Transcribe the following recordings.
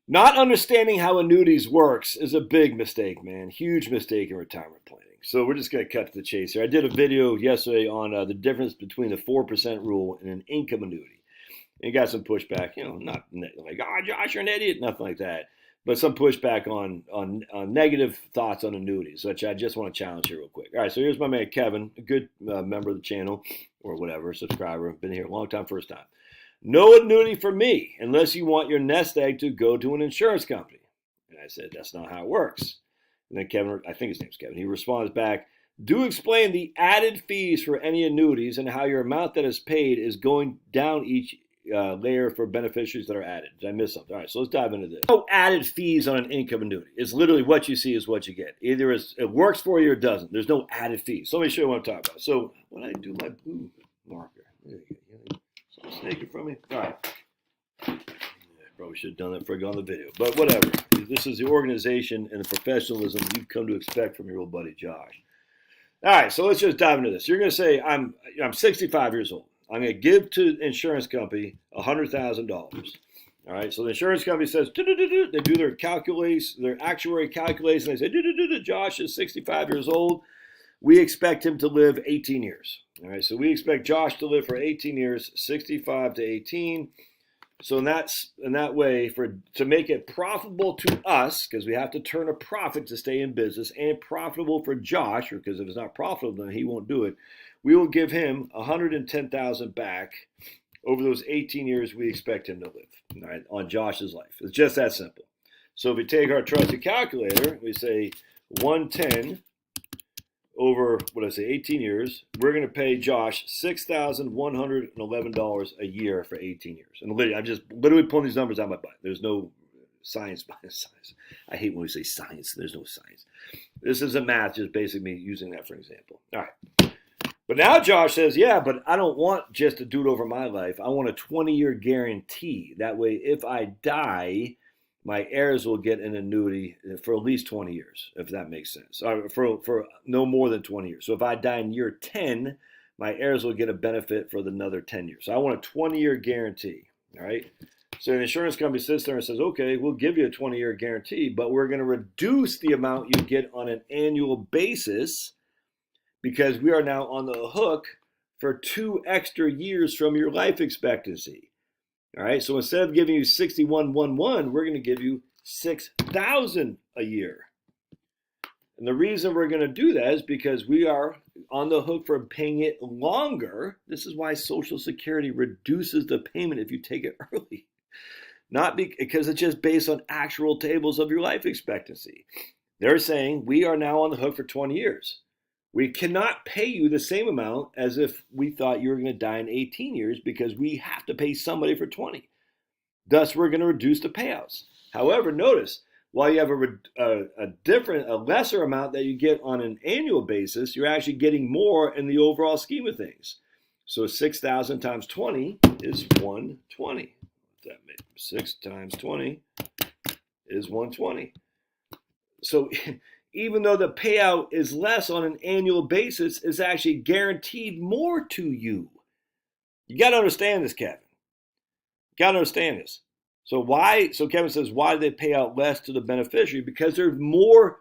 Not understanding how annuities works is a big mistake, man. Huge mistake in retirement planning. So we're just going to cut to the chase here. I did a video yesterday on the difference between the 4% rule and an income annuity. And got some pushback, not like, Josh, you're an idiot, nothing like that. But some pushback on negative thoughts on annuities, which I just want to challenge here real quick. All right, so here's my man Kevin, a good member of the channel or whatever, subscriber, been here a long time, first time. No annuity for me unless you want your nest egg to go to an insurance company. And I said, that's not how it works. And then Kevin, I think his name's Kevin, he responds back, do explain the added fees for any annuities and how your amount that is paid is going down each layer for beneficiaries that are added. Did I miss something? All right, so let's dive into this. No added fees on an income annuity. It's literally what you see is what you get. Either it works for you or it doesn't. There's no added fees. So let me show you what I'm talking about. So when I do my blue marker, there you go. Something snaking from me. All right. Probably should have done that before I got on the video, but whatever. This is the organization and the professionalism you've come to expect from your old buddy Josh. All right, so let's just dive into this. You're going to say, I'm 65 years old. I'm going to give to the insurance company $100,000. All right, so the insurance company says, they do their calculation, their actuary calculation. They say, Josh is 65 years old. We expect him to live 18 years. All right, so we expect Josh to live for 18 years, 65 to 18. So in that way, to make it profitable to us, because we have to turn a profit to stay in business, and profitable for Josh, because if it's not profitable, then he won't do it. We will give him $110,000 back over those 18 years we expect him to live, all right, on Josh's life. It's just that simple. So if we take our trusted calculator, we say 110 over, 18 years, we're going to pay Josh $6,111 a year for 18 years. And I'm just literally pulling these numbers out of my butt. There's no science behind science. I hate when we say science. There's no science. This isn't math, just basically using that for an example. All right. But now Josh says, yeah, but I don't want just to do it over my life. I want a 20-year guarantee. That way, if I die, my heirs will get an annuity for at least 20 years, if that makes sense, for no more than 20 years. So if I die in year 10, my heirs will get a benefit for another 10 years. So I want a 20-year guarantee, all right? So the insurance company sits there and says, okay, we'll give you a 20-year guarantee, but we're going to reduce the amount you get on an annual basis because we are now on the hook for 2 extra years from your life expectancy. All right, so instead of giving you 6111, we're going to give you 6,000 a year. And the reason we're going to do that is because we are on the hook for paying it longer. This is why Social Security reduces the payment if you take it early. Not because it's just based on actual tables of your life expectancy. They're saying we are now on the hook for 20 years. We cannot pay you the same amount as if we thought you were going to die in 18 years because we have to pay somebody for 20. Thus, we're going to reduce the payouts. However, notice, while you have a lesser amount that you get on an annual basis, you're actually getting more in the overall scheme of things. So 6,000 times 20 is 120. That makes 6 times 20 is 120. So even though the payout is less on an annual basis, it's actually guaranteed more to you. You got to understand this, Kevin. You got to understand this. So Kevin says, why do they pay out less to the beneficiary? Because they're more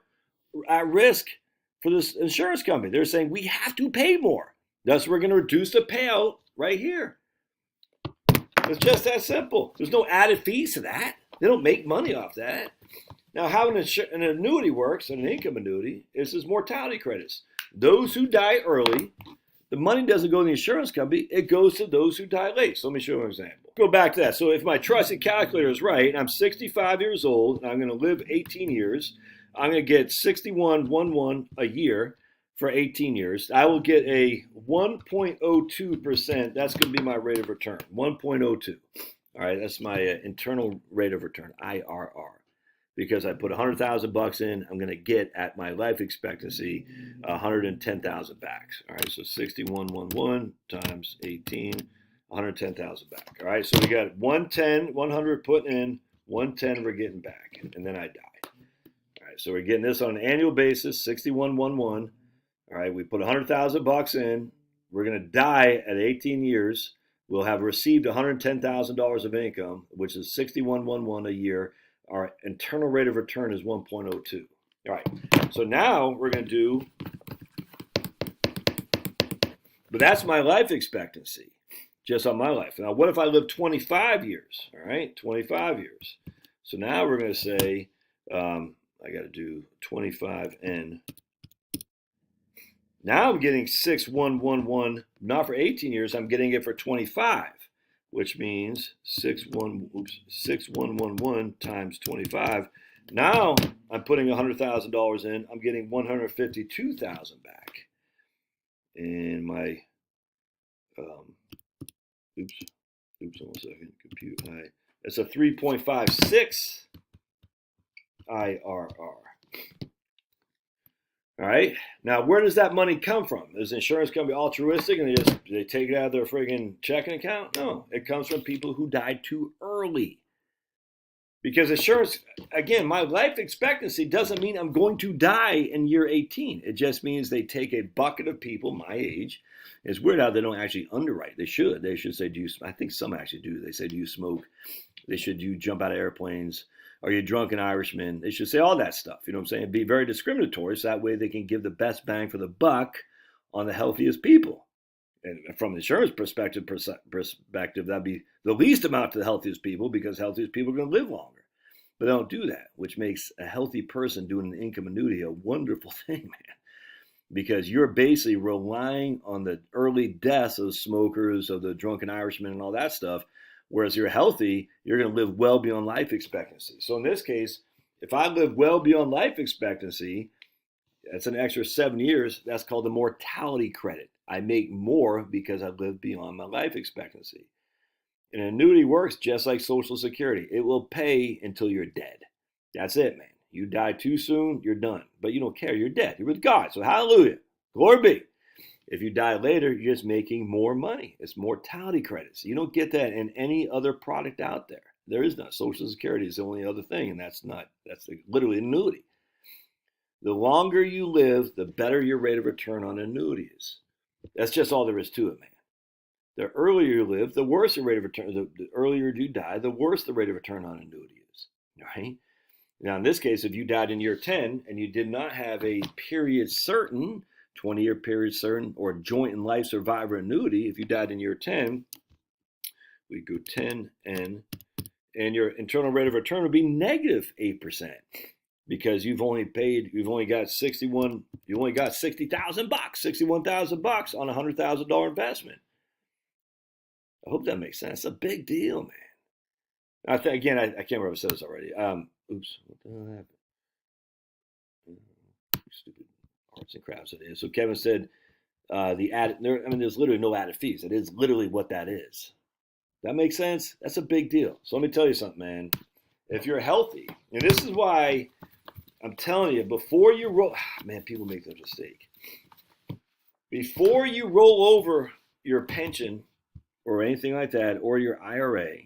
at risk for this insurance company. They're saying, we have to pay more. Thus, we're going to reduce the payout right here. It's just that simple. There's no added fees to that. They don't make money off that. Now, how an annuity works, an income annuity, is mortality credits. Those who die early, the money doesn't go to the insurance company, it goes to those who die late. So let me show you an example. Go back to that. So if my trusted calculator is right, and I'm 65 years old, and I'm going to live 18 years, I'm going to get 6111 a year for 18 years. I will get a 1.02%. That's going to be my rate of return, 1.02. All right, that's my internal rate of return, IRR. Because I put $100,000 in, I'm going to get at my life expectancy 110,000 back. All right, so 6111 times 18, 110,000 back. All right, so we got 110, 100 put in, 110 we're getting back, and then I die. All right, so we're getting this on an annual basis, 6111. All right, we put $100,000 in. We're going to die at 18 years. We'll have received $110,000 of income, which is 6111 a year. our internal rate of return is 1.02. All right, so now we're going to do, but that's my life expectancy, just on my life. Now, what if I live 25 years? All right, 25 years. So now we're going to say, I got to do 25N. Now I'm getting 6111, not for 18 years, I'm getting it for 25, which means 6111 times 25. Now I'm putting $100,000 in, I'm getting 152,000 back. And my, oops, 1 second, compute high. It's a 3.56 IRR. All right. Now, where does that money come from? Is the insurance company altruistic and they take it out of their friggin' checking account? No, it comes from people who died too early. Because insurance, again, my life expectancy doesn't mean I'm going to die in year 18. It just means they take a bucket of people my age. It's weird how they don't actually underwrite. They should. They should say, do you, I think some actually do. They say, do you smoke? They should, do you jump out of airplanes? Are you a drunken Irishman? They should say all that stuff. You know what I'm saying? Be very discriminatory so that way they can give the best bang for the buck on the healthiest people. And from an insurance perspective, that'd be the least amount to the healthiest people because healthiest people are going to live longer. But they don't do that, which makes a healthy person doing an income annuity a wonderful thing, man. Because you're basically relying on the early deaths of smokers, of the drunken Irishmen and all that stuff. Whereas you're healthy, you're going to live well beyond life expectancy. So in this case, if I live well beyond life expectancy, that's an extra 7 years. That's called the mortality credit. I make more because I live beyond my life expectancy. An annuity works just like Social Security. It will pay until you're dead. That's it, man. You die too soon, you're done. But you don't care. You're dead. You're with God. So hallelujah. Glory be. If you die later, you're just making more money. It's mortality credits. You don't get that in any other product out there. There is not. Social Security is the only other thing, and that's literally an annuity. The longer you live, the better your rate of return on annuity is. That's just all there is to it, man. The earlier you live, the worse the rate of return. The earlier you die, the worse the rate of return on annuity is, right? Now, in this case, if you died in year 10 and you did not have a period certain, 20-year period certain, or joint and life survivor annuity, if you died in year 10, we go 10N, and your internal rate of return would be negative 8% because you've only got $60,000, $61,000 on a $100,000 investment. I hope that makes sense. It's a big deal, man. I can't remember if I said this already. Oops, what the hell happened? Stupid arts and crafts it is. So Kevin said there's literally no added fees. It is literally what that is. That makes sense? That's a big deal. So let me tell you something, man. If you're healthy, and this is why I'm telling you, before you roll, man, people make that mistake. Before you roll over your pension or anything like that, or your IRA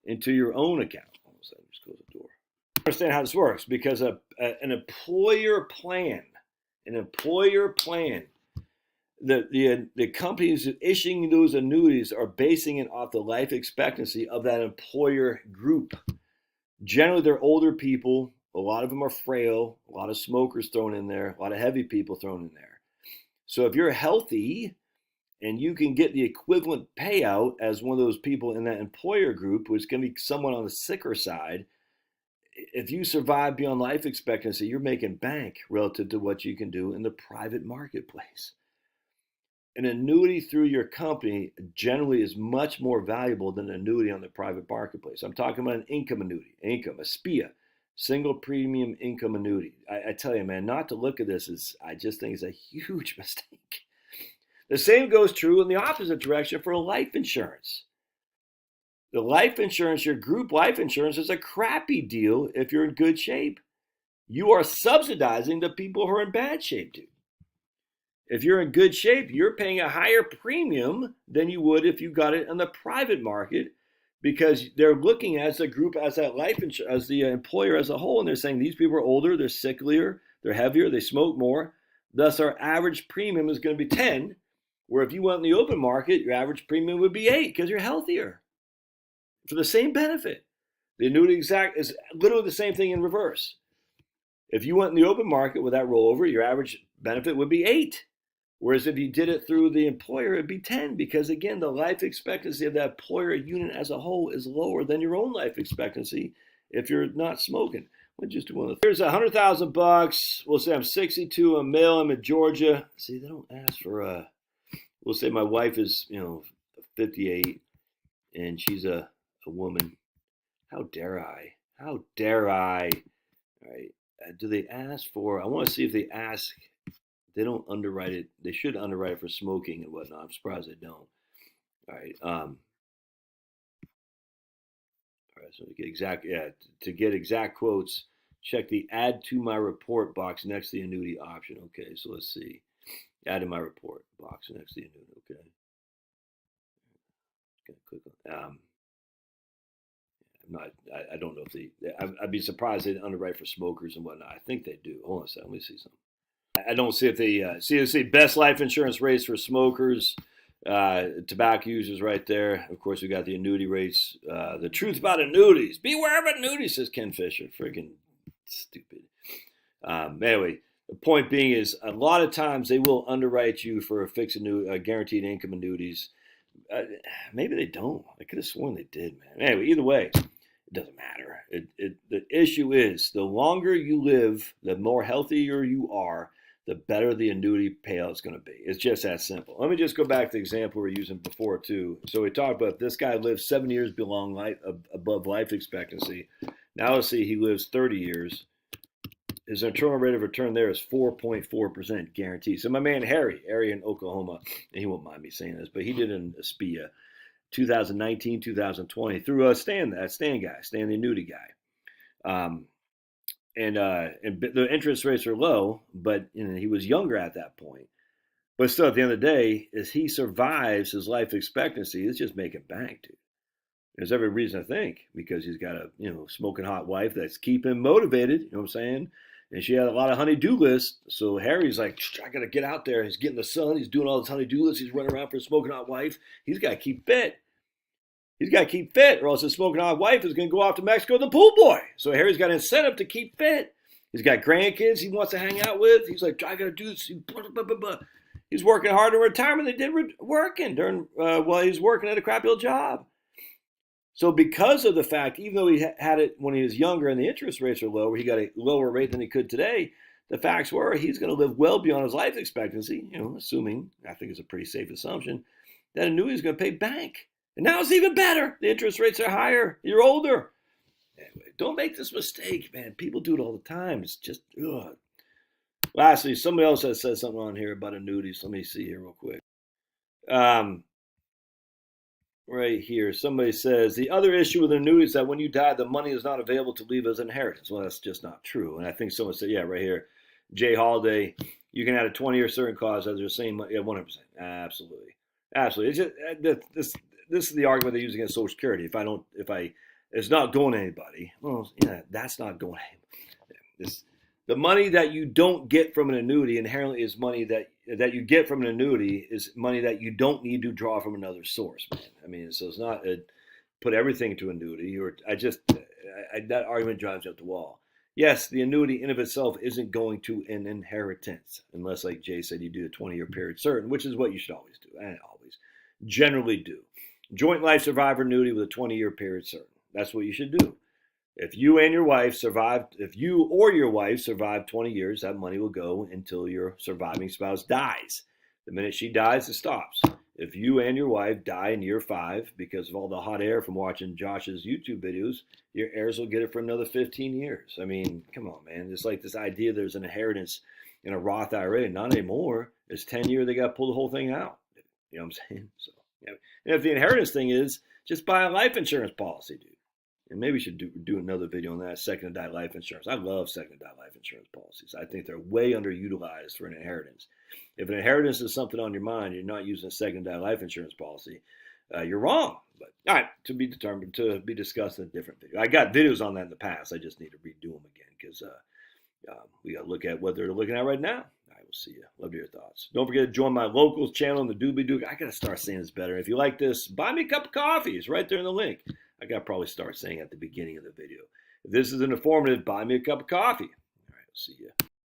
into your own account. Just close the door. Understand how this works because an employer plan, the companies issuing those annuities are basing it off the life expectancy of that employer group. Generally, they're older people. A lot of them are frail. A lot of smokers thrown in there. A lot of heavy people thrown in there. So if you're healthy and you can get the equivalent payout as one of those people in that employer group, which can be someone on the sicker side, if you survive beyond life expectancy, you're making bank relative to what you can do in the private marketplace. An annuity through your company generally is much more valuable than an annuity on the private marketplace. I'm talking about an income annuity, a SPIA, single premium income annuity. I tell you, man, not to look at this I just think it's a huge mistake. The same goes true in the opposite direction for life insurance. The life insurance, your group life insurance, is a crappy deal if you're in good shape. You are subsidizing the people who are in bad shape, dude. If you're in good shape, you're paying a higher premium than you would if you got it on the private market because they're looking as a group, as that life insurance, as the employer as a whole, and they're saying these people are older, they're sicklier, they're heavier, they smoke more. Thus, our average premium is going to be 10, where if you went in the open market, your average premium would be 8 because you're healthier for the same benefit. The annuity exact is literally the same thing in reverse. If you went in the open market with that rollover, your average benefit would be 8. Whereas if you did it through the employer, it'd be 10, because again, the life expectancy of that employer unit as a whole is lower than your own life expectancy if you're not smoking. We'll just do one of the. Here's $100,000. We'll say I'm 62. I'm male. I'm in Georgia. See, they don't ask for. We'll say my wife is 58, and she's a woman. How dare I? How dare I? All right. Do they ask for? I want to see if they ask. They don't underwrite it. They should underwrite it for smoking and whatnot. I'm surprised they don't. All right. All right. So to get exact quotes, check the add to my report box next to the annuity option. Okay. So let's see. Add to my report box next to the annuity. Okay. Click on. I don't know if I'd be surprised they underwrite for smokers and whatnot. I think they do. Hold on a second. Let me see something. I don't see if they see best life insurance rates for smokers, tobacco users right there. Of course, we got the annuity rates. The truth about annuities. Beware of annuities, says Ken Fisher. Friggin' stupid. Anyway, the point being is a lot of times they will underwrite you for a fixed guaranteed income annuities. Maybe they don't. I could have sworn they did, man. Anyway, either way, it doesn't matter. The issue is the longer you live, the more healthier you are, the better the annuity payout is going to be. It's just that simple. Let me just go back to the example we were using before, too. So we talked about this guy lived 7 years above life expectancy. Now let's see, he lives 30 years. His internal rate of return there is 4.4% guaranteed. So my man Harry in Oklahoma, and he won't mind me saying this, but he did an SPIA 2019, 2020 through Stan the annuity guy. And the interest rates are low, but he was younger at that point. But still, at the end of the day, as he survives his life expectancy, it's just making bank, dude. There's every reason to think, because he's got a smoking hot wife that's keeping him motivated. You know what I'm saying? And she had a lot of honey-do lists. So Harry's like, I got to get out there. He's getting the sun. He's doing all this honey-do lists. He's running around for a smoking hot wife. He's got to keep fit. He's got to keep fit, or else his smoking hot wife is going to go off to Mexico with the pool boy. So Harry's got an incentive to keep fit. He's got grandkids he wants to hang out with. He's like, I got to do this. He's working hard in retirement. They did working during while he was working at a crappy old job. So because of the fact, even though he had it when he was younger and the interest rates are lower, he got a lower rate than he could today, the facts were he's going to live well beyond his life expectancy, assuming, I think it's a pretty safe assumption, that annuity is going to pay bank. And now it's even better. The interest rates are higher. You're older. Anyway, don't make this mistake, man. People do it all the time. It's just, ugh. Lastly, somebody else has said something on here about annuities. Let me see here real quick. Right here, somebody says, the other issue with annuities is that when you die, the money is not available to leave as inheritance. Well, that's just not true. And I think someone said, yeah, right here, Jay Holiday, you can add a 20-year certain cause as the same, 100%. Absolutely. Absolutely. It's just, this is the argument they use against Social Security. If it's not going to anybody, well, yeah, that's not going to anybody. The money that you don't get from an annuity inherently is money that you get from an annuity is money that you don't need to draw from another source, man. I mean, so it's not put everything into annuity. That argument drives you up the wall. Yes, the annuity in of itself isn't going to an inheritance unless, like Jay said, you do a 20-year period certain, which is what you should always do, and always generally do. Joint life survivor annuity with a 20-year period certain. That's what you should do. If you or your wife survive 20 years, that money will go until your surviving spouse dies. The minute she dies, it stops. If you and your wife die in year 5 because of all the hot air from watching Josh's YouTube videos, your heirs will get it for another 15 years. I mean, come on, man. It's like this idea there's an inheritance in a Roth IRA. Not anymore. It's 10 years, they got to pull the whole thing out. You know what I'm saying? So, yeah. And if the inheritance thing is, just buy a life insurance policy, dude. And maybe we should do another video on that, second to die life insurance. I love second to die life insurance policies. I think they're way underutilized for an inheritance. If an inheritance is something on your mind, you're not using a second to die life insurance policy, you're wrong. But all right, to be determined, to be discussed in a different video. I got videos on that in the past. I just need to redo them again because we got to look at what they're looking at right now. All right, we'll see you. Love to hear your thoughts. Don't forget to join my locals channel in the Doobie Doo. I got to start saying this better. If you like this, buy me a cup of coffee. It's right there in the link. I got to probably start saying at the beginning of the video. If this is informative, buy me a cup of coffee. All right, I'll see you.